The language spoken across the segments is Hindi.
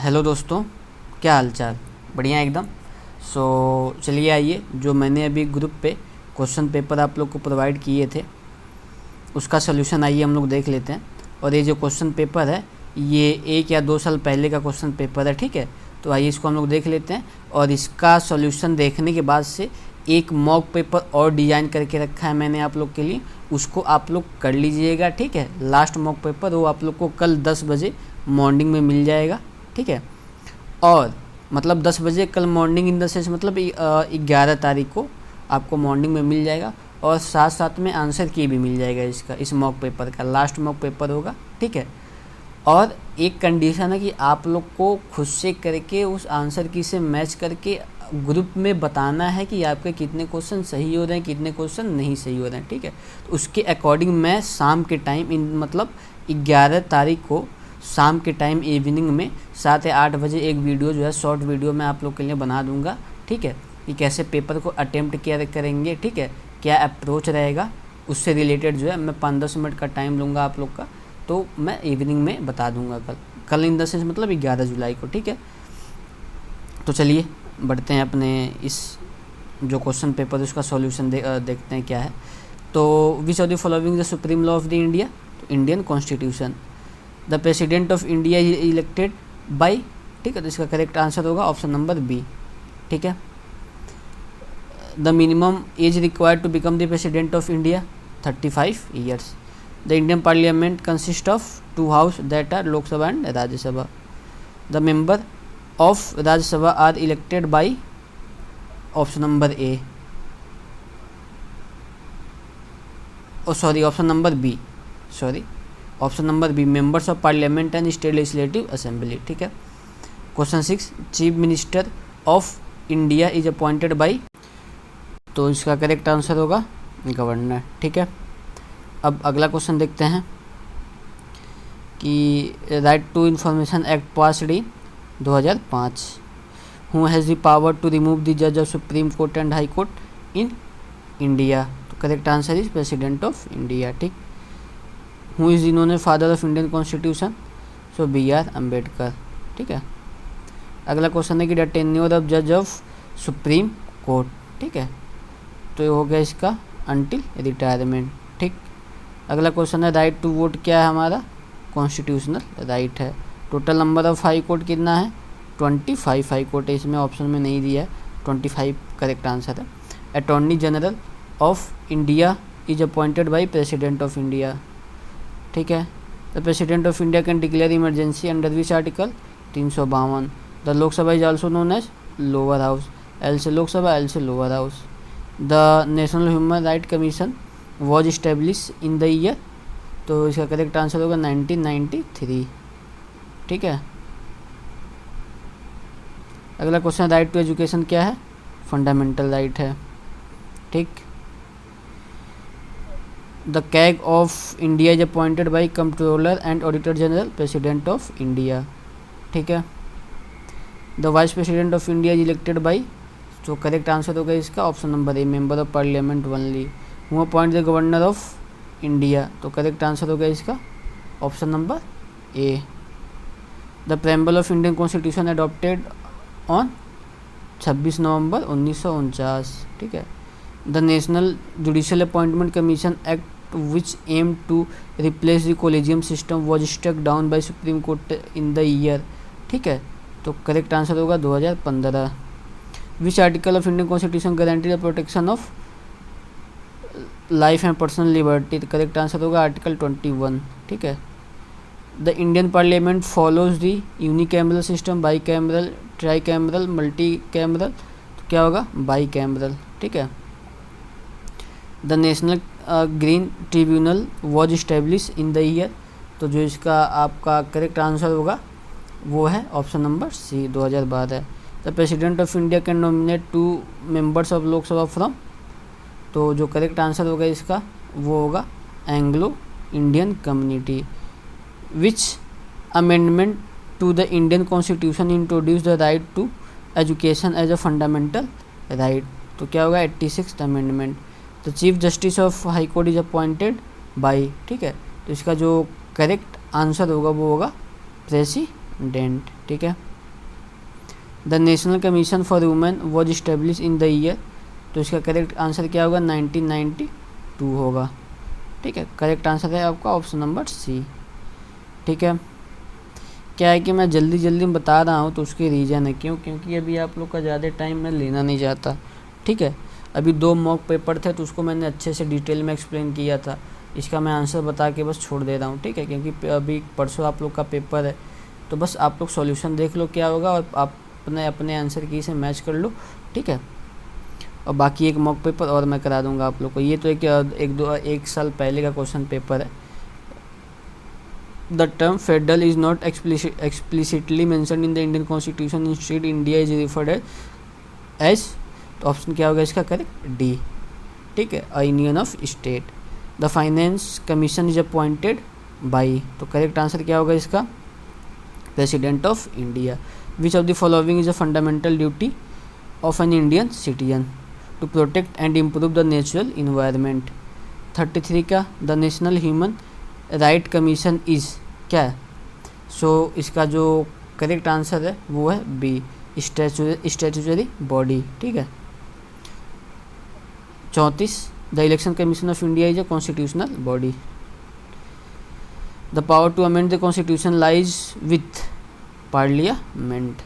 हेलो दोस्तों, क्या हाल चाल? बढ़िया एकदम। चलिए आइए, जो मैंने अभी ग्रुप पे क्वेश्चन पेपर आप लोग को प्रोवाइड किए थे उसका सलूशन आइए हम लोग देख लेते हैं। और ये जो क्वेश्चन पेपर है ये 1 या 2 साल पहले का क्वेश्चन पेपर है, ठीक है। तो आइए इसको हम लोग देख लेते हैं और इसका सॉल्यूशन देखने के बाद से एक मॉक पेपर और डिज़ाइन करके रखा है मैंने आप लोग के लिए, उसको आप लोग कर लीजिएगा, ठीक है। लास्ट मॉक पेपर वो आप लोग को कल 10 बजे मॉर्निंग में मिल जाएगा, ठीक है। और मतलब 10 बजे कल मॉर्निंग इन द सेंस मतलब 11 तारीख को आपको मॉर्निंग में मिल जाएगा। और साथ साथ में आंसर की भी मिल जाएगा इसका, इस मॉक पेपर का लास्ट मॉक पेपर होगा, ठीक है। और एक कंडीशन है कि आप लोग को खुद से करके उस आंसर की से मैच करके ग्रुप में बताना है कि आपके कितने क्वेश्चन सही हो रहे हैं, कितने क्वेश्चन नहीं सही हो रहे हैं, ठीक है। तो उसके अकॉर्डिंग मैं शाम के टाइम मतलब 11 तारीख को शाम के टाइम इवनिंग में 7 या 8 बजे एक वीडियो जो है शॉर्ट वीडियो मैं आप लोग के लिए बना दूंगा, ठीक है। कि कैसे पेपर को अटेम्प्ट किया करेंगे, ठीक है, क्या अप्रोच रहेगा, उससे रिलेटेड जो है मैं 5-10 मिनट का टाइम लूँगा आप लोग का। तो मैं इवनिंग में बता दूंगा कल इन द सेंस मतलब 11 जुलाई को, ठीक है। तो चलिए बढ़ते हैं अपने इस जो क्वेश्चन पेपर उसका सॉल्यूशन देखते हैं क्या है। तो which of the following the supreme law of the India? तो Indian constitution. The president of India is elected by, ठीक है। तो इसका करेक्ट आंसर होगा ऑप्शन नंबर बी, ठीक है। The minimum age required to become the president of India 35 years. The Indian parliament consist of 2 house that are Lok Sabha and Rajya Sabha. The member of Rajya Sabha are elected by option number A, option number B, option number B, members of parliament and state legislative assembly, ठीक है। Question 6, chief minister of India is appointed by. तो इसका करेक्ट आंसर होगा गवर्नर, ठीक है। अब अगला क्वेश्चन देखते हैं कि right to information act passed in 2005। Who has the power to remove the जज of supreme court and high court in India? तो correct answer is president of India, ठीक। हु इज़ इन्होंने father of Indian constitution? So BR Ambedkar, ठीक है। अगला क्वेश्चन है कि द टेन्योर ऑफ जज ऑफ सुप्रीम कोर्ट, ठीक है। तो ये हो गया इसका अंटिल रिटायरमेंट, ठीक। अगला क्वेश्चन है राइट टू वोट क्या है हमारा? कॉन्स्टिट्यूशनल राइट है। Total number of high court कितना है? 25 हाई कोर्ट है, इसमें ऑप्शन में नहीं दिया है, 25 करेक्ट आंसर है। Attorney general of India is appointed by president of India, ठीक है। The president of India can declare emergency under which article? 352। The Lok Sabha is also known as lower house, L से लोकसभा, एल से lower house. The national human right commission was establish in the year? तो इसका करेक्ट आंसर होगा 1993, ठीक है। अगला क्वेश्चन राइट टू एजुकेशन क्या है? फंडामेंटल राइट है, ठीक। The CAG of India is appointed by controller and auditor general, president of India, ठीक है। The vice president of India is elected by, तो करेक्ट आंसर होगा इसका option number A, member of parliament only. Who appoint the governor of India? तो करेक्ट आंसर होगा इसका option number A. The preamble of Indian constitution adopted on 26 November 1949, ठीक है। The national judicial appointment commission act which aim to replace the collegium system was struck down by supreme court in the year, ठीक है। तो करेक्ट आंसर होगा 2015। Which article of Indian constitution guarantee the protection of life and personal liberty? तो करेक्ट आंसर होगा आर्टिकल 21, ठीक है। The Indian parliament follows the unicameral system, bicameral, tricameral, multicameral? तो क्या होगा? बाई कैमरल, ठीक है। The national green tribunal was establish in the year? तो जो इसका आपका करेक्ट आंसर होगा वो है option number C, 2012। The president of India can nominate 2 members of Lok Sabha from? तो जो करेक्ट आंसर होगा इसका वो होगा Anglo Indian community. Which amendment to the Indian constitution introduce the right to education as a fundamental right? तो क्या होगा? 86th amendment. The chief justice of high court is appointed by, ठीक है। तो इसका जो करेक्ट आंसर होगा वो होगा प्रेसिडेंट, ठीक है। The national commission for women was establish in the year, तो इसका करेक्ट आंसर क्या होगा 1992 होगा। ठीक है, करेक्ट आंसर है आपका ऑप्शन नंबर सी। ठीक है, क्या है कि मैं जल्दी जल्दी बता रहा हूँ तो उसके रीज़न है क्योंकि अभी आप लोग का ज़्यादा टाइम मैं लेना नहीं चाहता। ठीक है, अभी 2 मॉक पेपर थे तो उसको मैंने अच्छे से डिटेल में एक्सप्लेन किया था, इसका मैं आंसर बता के बस छोड़ दे रहा हूँ। ठीक है, क्योंकि अभी परसों आप लोग का पेपर है तो बस आप लोग सॉल्यूशन देख लो क्या होगा और आप अपने अपने आंसर की से मैच कर लो। ठीक है, और बाकी एक मॉक पेपर और मैं करा दूंगा आप लोग को। ये तो एक साल पहले का क्वेश्चन पेपर है। The term federal is not explicitly mentioned in the Indian constitution, instead India is referred as, तो ऑप्शन क्या होगा इसका करेक्ट डी। ठीक है, a union of state. The finance commission is appointed by, तो करेक्ट आंसर क्या होगा इसका president of India. Which of the following is a fundamental duty of an Indian citizen to protect and improve the natural environment. 33 का the national human right commission is क्या है, सो इसका जो करेक्ट आंसर है वो है बी, स्टैट्यूटरी बॉडी। ठीक है, 34 the election commission of India is a constitutional body. The power to amend the constitution lies with parliament.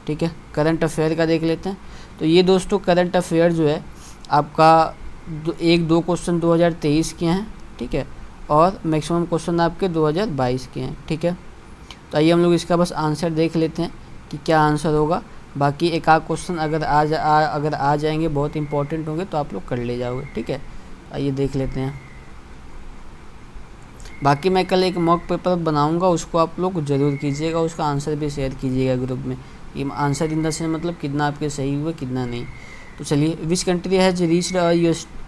ठीक है, करंट अफेयर का देख लेते हैं। तो ये दोस्तों करंट अफेयर जो है आपका 1-2 क्वेश्चन 2023 के हैं। ठीक है, और मैक्सिमम क्वेश्चन आपके 2022 के हैं। ठीक है, तो आइए हम लोग इसका बस आंसर देख लेते हैं कि क्या आंसर होगा। बाकी एक आध क्वेश्चन अगर आ जाएंगे बहुत इंपॉर्टेंट होंगे तो आप लोग कर ले जाओगे। ठीक है, आइए देख लेते हैं। बाकी मैं कल एक मॉक पेपर बनाऊंगा, उसको आप लोग ज़रूर कीजिएगा, उसका आंसर भी शेयर कीजिएगा ग्रुप में। ये आंसर इन द सेंस मतलब कितना आपके सही हुए कितना नहीं। तो चलिए, which country has reached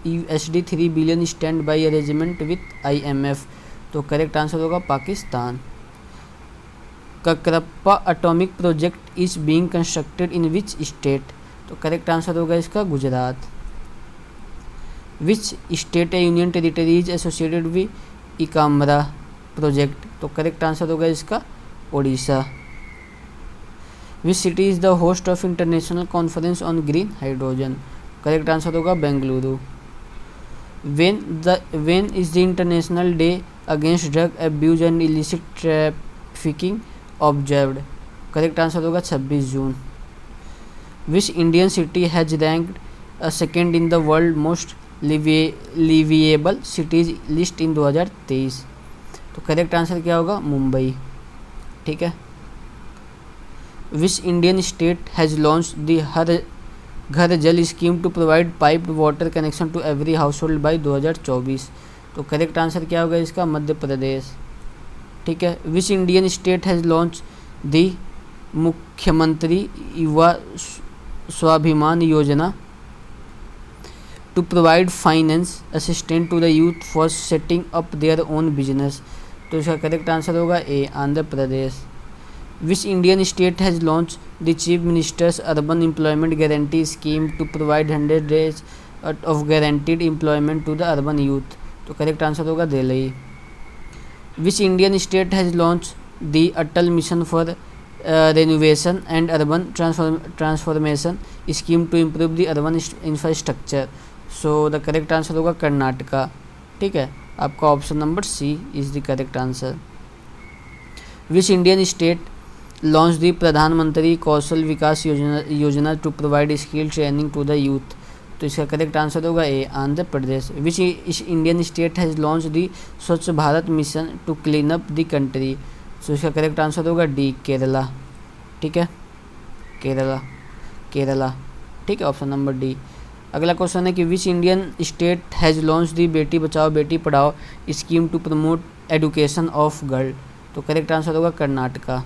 USD 3 billion stand by arrangement with IMF, तो करेक्ट आंसर होगा Pakistan. Kakrapar atomic project is being constructed in which state, तो करेक्ट आंसर होगा इसका Gujarat. Which state a union territory is associated with Ekamra project, तो करेक्ट आंसर होगा इसका Odisha. Which city is the host of international conference on green hydrogen, correct answer होगा Bengaluru. When is the international day against drug abuse and illicit trafficking observed, correct answer होगा 26 जून। Which Indian city has ranked second in the world most liveable cities list in 2023, तो करेक्ट आंसर क्या होगा मुंबई। ठीक है, which Indian state has launch the Har Ghar Jal scheme to provide piped water connection to every household by 2024, तो करेक्ट आंसर क्या होगा इसका मध्य प्रदेश। ठीक है, which Indian state has launch the Mukhyamantri Yuva Swabhiman Yojana to provide finance assistant to the youth for setting up their own business, तो इसका करेक्ट आंसर होगा A Andhra Pradesh. Which Indian state has launch the chief minister's urban employment guarantee scheme to provide 100 days of guaranteed employment to the urban youth, तो करेक्ट आंसर होगा Delhi. Which Indian state has launch the Atal mission for renovation and urban transformation scheme to improve the urban infrastructure, so the correct answer होगा कर्नाटका। ठीक है, आपका option number C is the correct answer. Which Indian state launch the Pradhanmantri Kaushal Vikas Yojana to provide skill training to the youth, तो इसका करेक्ट आंसर होगा A Andhra Pradesh. Which Indian state has launch the Swachh Bharat mission to clean up the country, तो इसका करेक्ट आंसर होगा डी केरला। ठीक है, केरला। ठीक है, ऑप्शन नंबर डी। अगला क्वेश्चन है कि which Indian state has launch the Beti Bachao Beti Padhao scheme to promote education of girl, तो करेक्ट आंसर होगा Karnataka.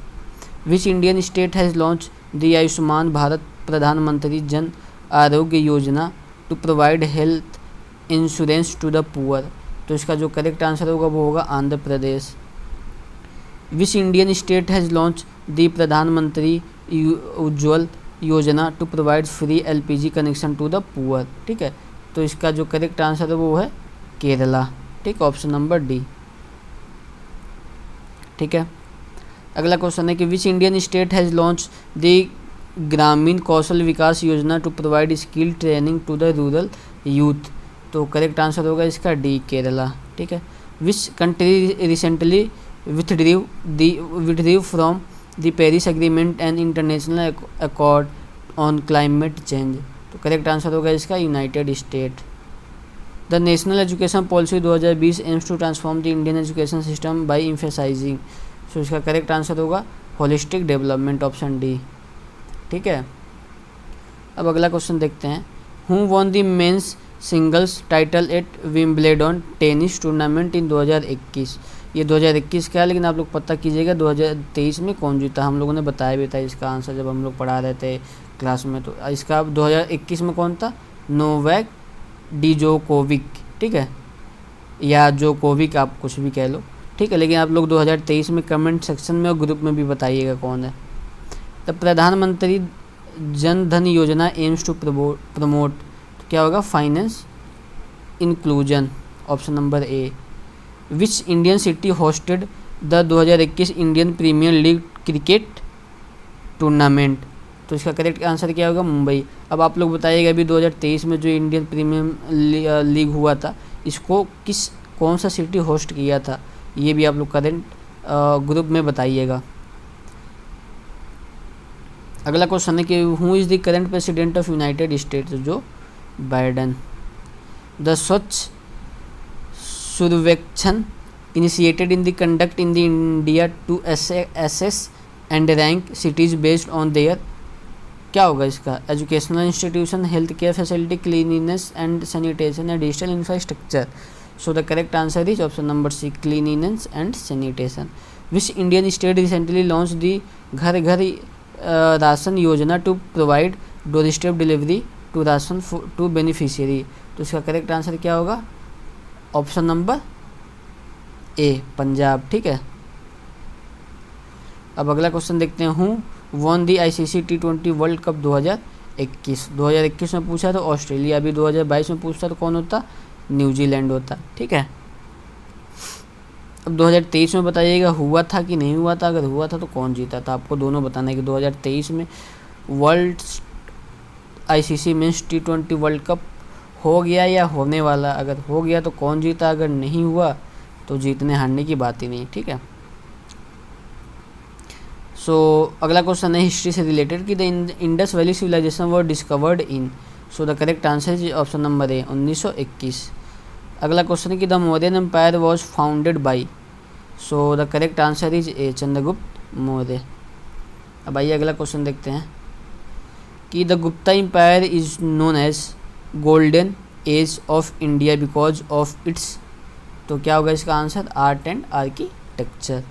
Which Indian state has launch the Ayushman Bharat Pradhanmantri Jan Arogya Yojana to provide health insurance to the poor, तो इसका जो करेक्ट आंसर होगा वो होगा Andhra Pradesh. Which Indian state has launch the Pradhan Mantri Ujjwala Yojana to provide free LPG connection to the poor, ठीक है, तो इसका जो करेक्ट आंसर है वो है केरला। ठीक, ऑप्शन नंबर डी। ठीक है, अगला क्वेश्चन है कि which Indian state has launch the Gramin Kaushal Vikas Yojana to provide skill training to the rural youth. तो करेक्ट आंसर होगा इसका डी, केरला। ठीक है। Which country recently withdrew from the Paris agreement and international accord on climate change. तो करेक्ट आंसर होगा इसका United State. The national education policy 2020 aims to transform the Indian education system by emphasising. So इसका करेक्ट आंसर होगा होलिस्टिक डेवलपमेंट, ऑप्शन डी। ठीक है। अब अगला क्वेश्चन देखते हैं। Who won the men's singles title at Wimbledon tennis tournament in 2021। ये 2021 का है, लेकिन आप लोग पता कीजिएगा 2023 में कौन जीता। हम लोगों ने बताया भी था इसका आंसर जब हम लोग पढ़ा रहे थे क्लास में। तो इसका 2021 में कौन था? नोवैक डिजोकोविक। ठीक है, या जोकोविक, आप कुछ भी कह लो। ठीक है, लेकिन आप लोग 2023 में कमेंट सेक्शन में और ग्रुप में भी बताइएगा कौन है। तब प्रधानमंत्री जन धन योजना एम्स टू प्रमोट, तो क्या होगा? Finance inclusion, option number A. Which Indian city hosted the 2021 Indian Premier League cricket tournament. तो इसका करेक्ट आंसर क्या होगा? मुंबई। अब आप लोग बताइएगा अभी 2023 में जो इंडियन प्रीमियर लीग हुआ था, इसको कौन सा सिटी होस्ट किया था, ये भी आप लोग करेंट ग्रुप में बताइएगा। अगला क्वेश्चन है कि who is the current president of United States? Joe Biden. The Swachh Survekshan initiated in the conduct in the India to assess and rank cities based on their, क्या होगा इसका? Educational institution, health care facility, cleanliness and sanitation and digital infrastructure. So the correct answer is option number C, cleanliness and sanitation. Which Indian state recently launch the Ghar Ghar Ration Yojana to provide door step delivery to ration to beneficiary. तो इसका करेक्ट आंसर क्या होगा? Option number A, Punjab. ठीक है। अब अगला क्वेश्चन देखते हैं। Who won the ICC T20 world cup 2021। 2021 में पूछा तो ऑस्ट्रेलिया, अभी 2022 में पूछता तो कौन होता? न्यूजीलैंड होता। ठीक है। अब 2023 में बताइएगा हुआ था कि नहीं हुआ था। अगर हुआ था तो कौन जीता था, आपको दोनों बताना है कि 2023 में world ICC men's T20 world cup हो गया या होने वाला। अगर हो गया तो कौन जीता, अगर नहीं हुआ तो जीतने हारने की बात ही नहीं। ठीक है। सो अगला क्वेश्चन है हिस्ट्री से रिलेटेड कि the Indus valley civilization were discovered in. So the correct answer is option number A, 1921। अगला क्वेश्चन है कि the Mauryan empire was founded by. So the correct answer is A, Chandragupta Maurya. अब आइए अगला क्वेश्चन देखते हैं कि the Gupta empire is known as golden age of India because of its. तो क्या होगा इसका आंसर? Art and architecture.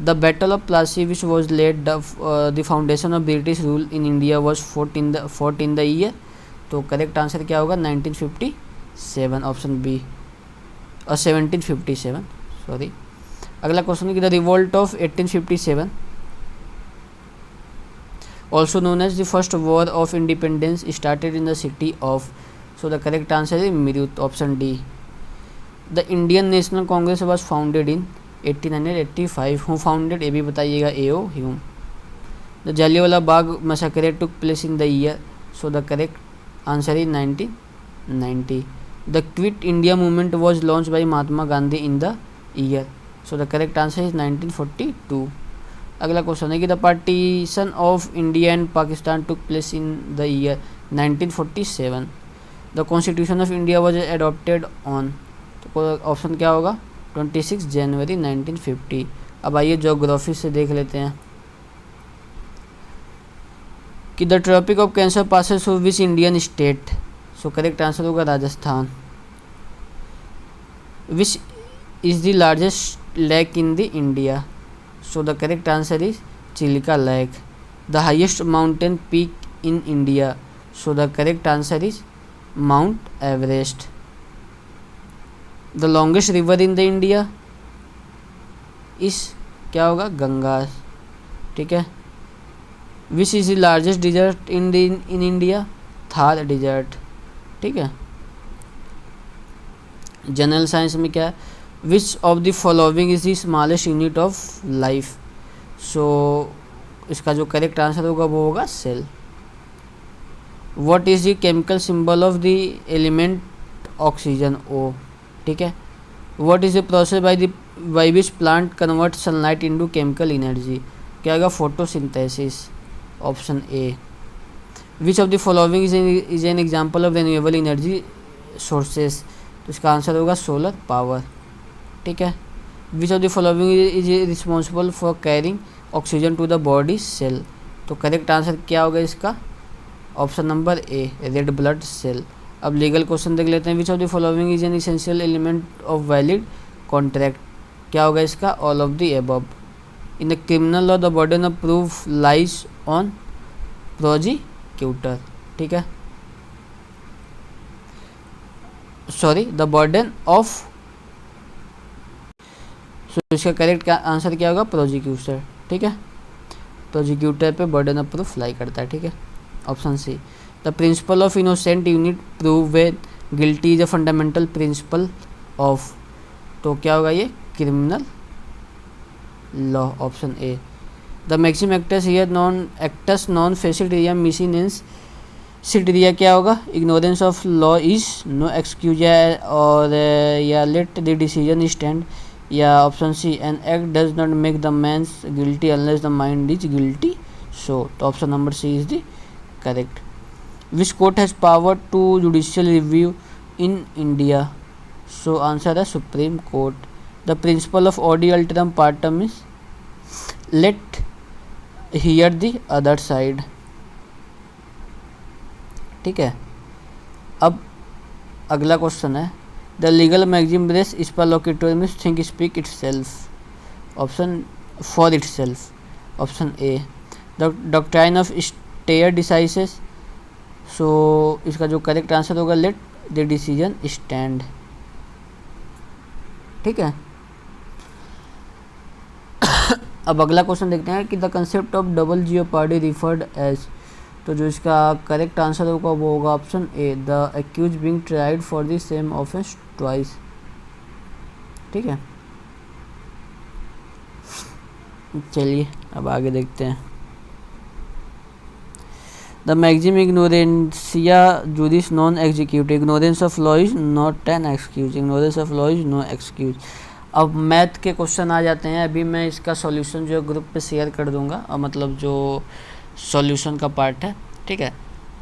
The battle of Plassey which was led the foundation of British rule in India was fort in the year. तो करेक्ट आंसर क्या होगा? 1957, ऑप्शन बी, और 1757, सॉरी। अगला क्वेश्चन है कि the revolt of 1857 also known as the first war of independence started in the city of. So the correct answer is Meerut, option D. The Indian National Congress was founded in 1885। Who founded, ये भी बताइएगा, A.O. Hume. The Jallianwala Bagh massacre took place in the year. So the correct answer is 1990। The quit India movement was launch by Mahatma Gandhi in the year. So the correct answer is 1942। अगला क्वेश्चन है कि the partition of India and Pakistan took place in the year 1947। The constitution of India was adopted on. तो ऑप्शन क्या होगा? 26 जनवरी 1950। अब आइए ज्योग्राफी से देख लेते हैं कि the Tropic of Cancer passes through which Indian state. So correct answer होगा Rajasthan. Which is the largest lake in the India. So the correct answer is Chilika lake. The highest mountain peak in India. So the correct answer is Mount Everest. The longest river in the India is, क्या होगा? गंगा। ठीक है। Which is the largest desert in India? Thar desert. ठीक है। जनरल साइंस में क्या है? Which of the following is the smallest unit of life. So इसका जो करेक्ट आंसर होगा वो होगा cell. What is the chemical symbol of the element oxygen, O. ठीक है। What is the process by which plant convert sunlight into chemical energy, क्या होगा photosynthesis, option A. Which of the following is an example of renewable energy sources, तो इसका आंसर होगा सोलर पावर। ठीक है। Which of the following is responsible for carrying oxygen to the body cell, तो करेक्ट आंसर क्या होगा इसका, option number A, red blood cell. अब लीगल क्वेश्चन देख लेते हैं। Which of the following is an essential element of valid contract, क्या होगा इसका, all of the above. In the criminal law the burden of proof lies on prosecutor. ठीक है, sorry, the burden of, so इसका करेक्ट आंसर क्या होगा, प्रोसिक्यूटर। ठीक है, प्रोसिक्यूटर पे बर्डन ऑफ प्रूफ लाई करता है। ठीक है, option C. The principle of innocent until prove when guilty is a fundamental principle of, तो क्या होगा ये, criminal law, option A. The maximum एक्टस हियर नॉन फेसिलिटिया मिसिनेंस सिटिया, क्या होगा, ignorance of law is no excuse, और या लेट द डिसीजन स्टैंड, या option C, an act does not make the man's guilty unless the mind is guilty, so तो option number C is the correct. Which court has power to judicial review in India, so answer है supreme court. The principle of ऑडी अल्टरम पार्टम is let hear the other side. ठीक है, अब अगला क्वेश्चन है, द लीगल मैक्सिम रेस स्पालोकेटोरमिस thing speak itself, option for itself, option A. The doctrine of स्टेयर डिसाइसेस, सो इसका जो करेक्ट आंसर होगा, लेट द डिसीजन स्टैंड। ठीक है, अब अगला क्वेश्चन देखते हैं कि the concept of double jeopardy referred as, तो जो इसका करेक्ट आंसर होगा वो होगा option A, the accused being tried for the same offence twice. ठीक है, चलिए अब आगे देखते हैं। द मैक्सिम इग्नोरेंसिया जुडिस नॉन एग्जीक्यूटिव, ignorance of law is not an excuse, ignorance of law is no excuse. अब मैथ के क्वेश्चन आ जाते हैं। अभी मैं इसका सॉल्यूशन जो है ग्रुप पे शेयर कर दूंगा, और मतलब जो सॉल्यूशन का पार्ट है। ठीक है,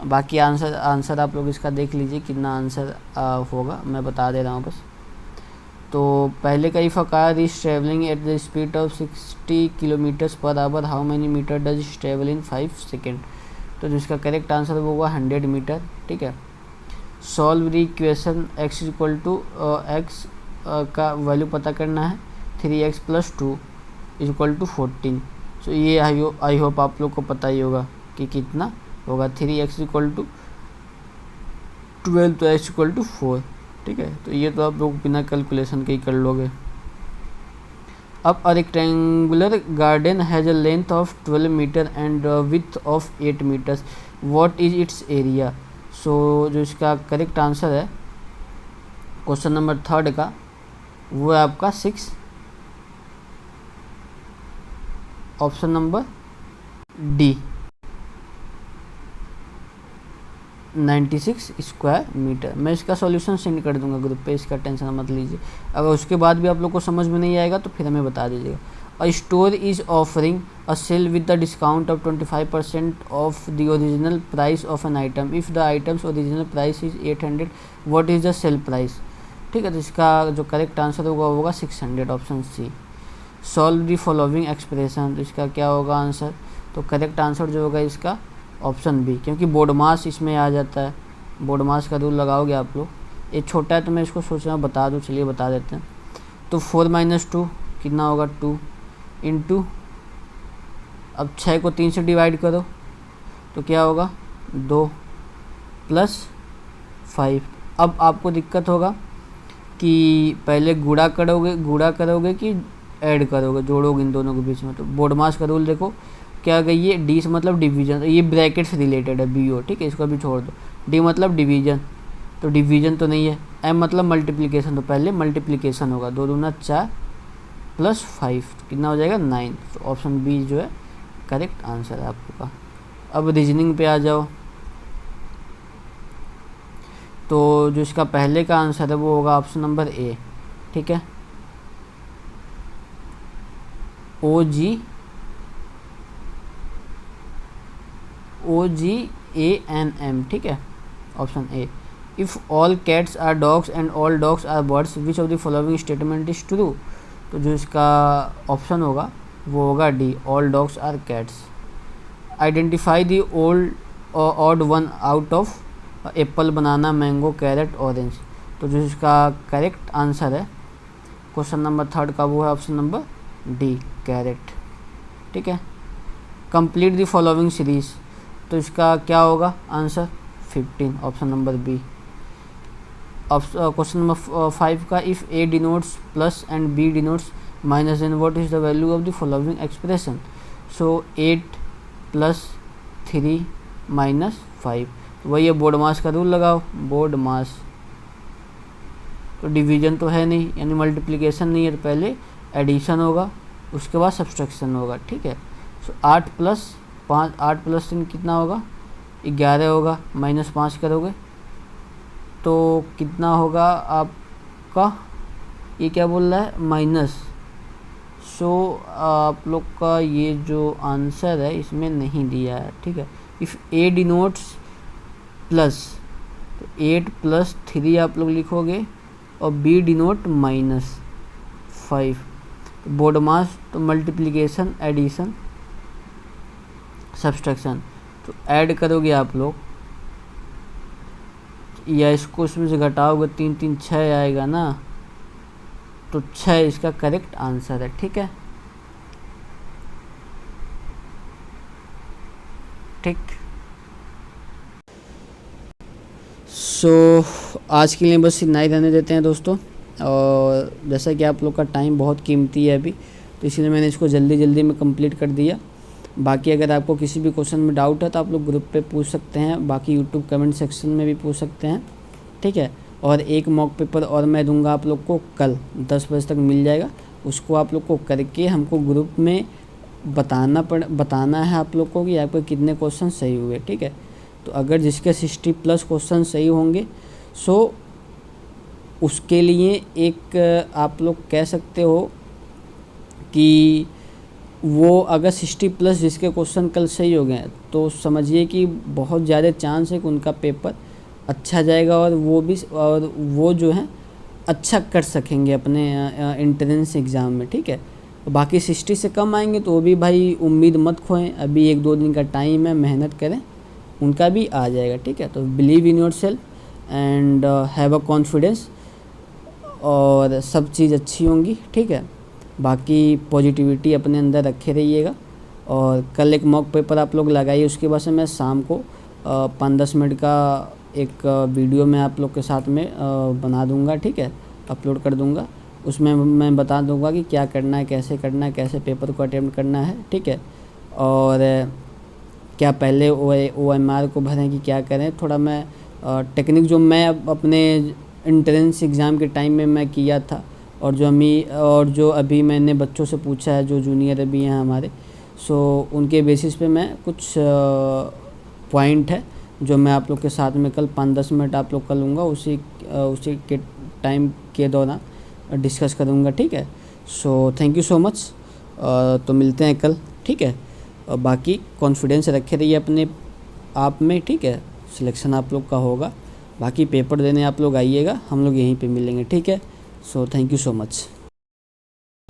बाकी आंसर आप लोग इसका देख लीजिए कितना आंसर होगा, मैं बता दे रहा हूँ बस। तो पहले का, if a car is travelling at the speed of 60 kilometres per hour, how many metre does it travel in 5 second, तो जिसका करेक्ट आंसर वो होगा 100 मीटर। ठीक है, solve the equation x equal to x का वैल्यू पता करना है, 3x + 2 इक्वल टू 14। सो ये आई होप आप लोग को पता ही होगा कि कितना होगा, 3x इक्वल टू 12 तो x इक्वल टू 4। ठीक है, तो ये तो आप लोग बिना कैलकुलेशन के ही कर लोगे। अब a rectangular garden has a length of 12 metre and width of 8 metres, what is its area, so जो इसका करेक्ट आंसर है क्वेश्चन नंबर 3 का, वो है आपका 6, option number D, 96 square metre. मैं इसका सॉल्यूशन सेंड कर दूंगा ग्रुप पे, इसका टेंशन मत लीजिए। अगर उसके बाद भी आप लोग को समझ में नहीं आएगा तो फिर हमें बता दीजिएगा। A store is offering a sale with the discount of 25% off the original price of an item, if the item's original price is 800, what is the sale price. ठीक है, तो इसका जो करेक्ट आंसर होगा वो होगा 600, option C. Solve the following expression, तो इसका क्या होगा आंसर, तो करेक्ट आंसर जो होगा इसका ऑप्शन बी, क्योंकि बोर्ड मास इसमें आ जाता है। बोर्ड मास का रूल लगाओगे आप लोग। ये छोटा है तो मैं इसको सोच रहा हूँ बता दूँ, चलिए बता देते हैं। तो 4 - 2 कितना होगा, 2 इंटू, अब 6 को 3 से डिवाइड करो तो क्या होगा, 2 + 5। अब आपको दिक्कत होगा कि पहले गुणा करोगे कि ऐड करोगे, जोड़ोगे इन दोनों के बीच में। तो बोर्ड मास का रूल देखो क्या गई है, डी से मतलब डिवीजन, ये ब्रैकेट से रिलेटेड है, BO। ठीक है, इसको भी छोड़ दो। डी मतलब डिवीजन, तो डिवीजन तो नहीं है। M मतलब मल्टीप्लिकेशन, तो पहले मल्टीप्लिकेशन होगा, 2 दूना 4 + 5 कितना हो जाएगा, 9। तो ऑप्शन बी जो है करेक्ट आंसर है आपका। अब रीजनिंग पे आ जाओ, तो जो इसका पहले का आंसर है वो होगा ऑप्शन नंबर ए, ठीक है, OGANM, ठीक है, option A. If all cats are dogs and all dogs are birds which of the following statement is true, तो जो इसका ऑप्शन होगा वो होगा D, all dogs are cats. Identify the odd one out of apple, banana, mango, carrot, orange, तो जो इसका करेक्ट आंसर है क्वेश्चन नंबर 3 का वो है ऑप्शन नंबर डी, कैरेट, ठीक है। कंप्लीट द फॉलोइंग सीरीज, तो इसका क्या होगा answer 15, option number B. Question number 5 का if A denotes plus and B denotes minus, then what is the value of the following expression, so 8 + 3 - 5, वही है बोर्ड मास का रूल लगाओ, बोर्ड मास, तो डिवीजन तो है नहीं यानी मल्टीप्लिकेशन नहीं है, तो पहले एडिशन होगा उसके बाद सब्सट्रैक्शन होगा, ठीक है। सो 8 + 5, 8 + 3 कितना होगा 11 होगा, -5 करोगे तो कितना होगा आपका, ये क्या बोल रहा है माइनस, सो आप लोग का ये जो आंसर है इसमें नहीं दिया है, ठीक है। इफ़ ए डिनोट्स प्लस, तो 8 + 3 आप लोग लिखोगे और बी डिनोट -5, तो बोर्ड मास तो मल्टीप्लिकेशन, एडिशन, सब्सट्रैक्शन, तो ऐड करोगे आप लोग या इसको इसमें से घटाओगे 3 3 6 आएगा ना, तो 6 इसका करेक्ट आंसर है, ठीक है, ठीक। सो आज के लिए बस इतना ही रहने देते हैं दोस्तों, और जैसा कि आप लोग का टाइम बहुत कीमती है अभी, तो इसलिए मैंने इसको जल्दी जल्दी में कंप्लीट कर दिया। बाकी अगर आपको किसी भी क्वेश्चन में डाउट है तो आप लोग ग्रुप पे पूछ सकते हैं, बाकी यूट्यूब कमेंट सेक्शन में भी पूछ सकते हैं, ठीक है। और एक मॉक पेपर और मैं दूंगा आप लोग को कल 10 बजे तक मिल जाएगा, उसको आप लोग को करके हमको ग्रुप में बताना है आप लोग को कि आपके कितने क्वेश्चन सही हुए, ठीक है। तो अगर जिसके 60+ क्वेश्चन सही होंगे सो उसके लिए एक आप लोग कह सकते हो कि वो अगर 60+ जिसके क्वेश्चन कल सही हो गए तो समझिए कि बहुत ज़्यादा चांस है कि उनका पेपर अच्छा जाएगा, और वो जो है अच्छा कर सकेंगे अपने एंट्रेंस एग्ज़ाम में, ठीक है। बाकी 60 से कम आएंगे तो वो भी भाई उम्मीद मत खोएं, अभी 1-2 दिन का टाइम है, मेहनत करें, उनका भी आ जाएगा, ठीक है। तो believe in your self and have a confidence, और सब चीज़ अच्छी होंगी, ठीक है। बाकी पॉजिटिविटी अपने अंदर रखे रहिएगा, और कल एक मॉक पेपर आप लोग लगाइए, उसके बाद से मैं शाम को 5-10 मिनट का एक वीडियो मैं आप लोग के साथ में बना दूंगा, ठीक है, अपलोड कर दूंगा। उसमें मैं बता दूंगा कि क्या करना है, कैसे पेपर को अटेम्प्ट करना है, ठीक है। और क्या पहले OMR को भरें कि क्या करें, थोड़ा मैं टेक्निक जो मैं अपने एंट्रेंस एग्ज़ाम के टाइम में मैं किया था, और जो अभी मैंने बच्चों से पूछा है जो जूनियर अभी हैं हमारे, सो उनके बेसिस पे मैं कुछ पॉइंट है जो मैं आप लोग के साथ में कल 5-10 मिनट आप लोग कर लूँगा, उसी के टाइम के दौरान डिस्कस करूँगा, ठीक है। So thank you so much, तो मिलते हैं कल, ठीक है। और बाकी कॉन्फिडेंस रखे रहिए अपने आप में, ठीक है, सिलेक्शन आप लोग का होगा। बाकी पेपर देने आप लोग आइएगा, हम लोग यहीं पे मिलेंगे, ठीक है। So thank you so much.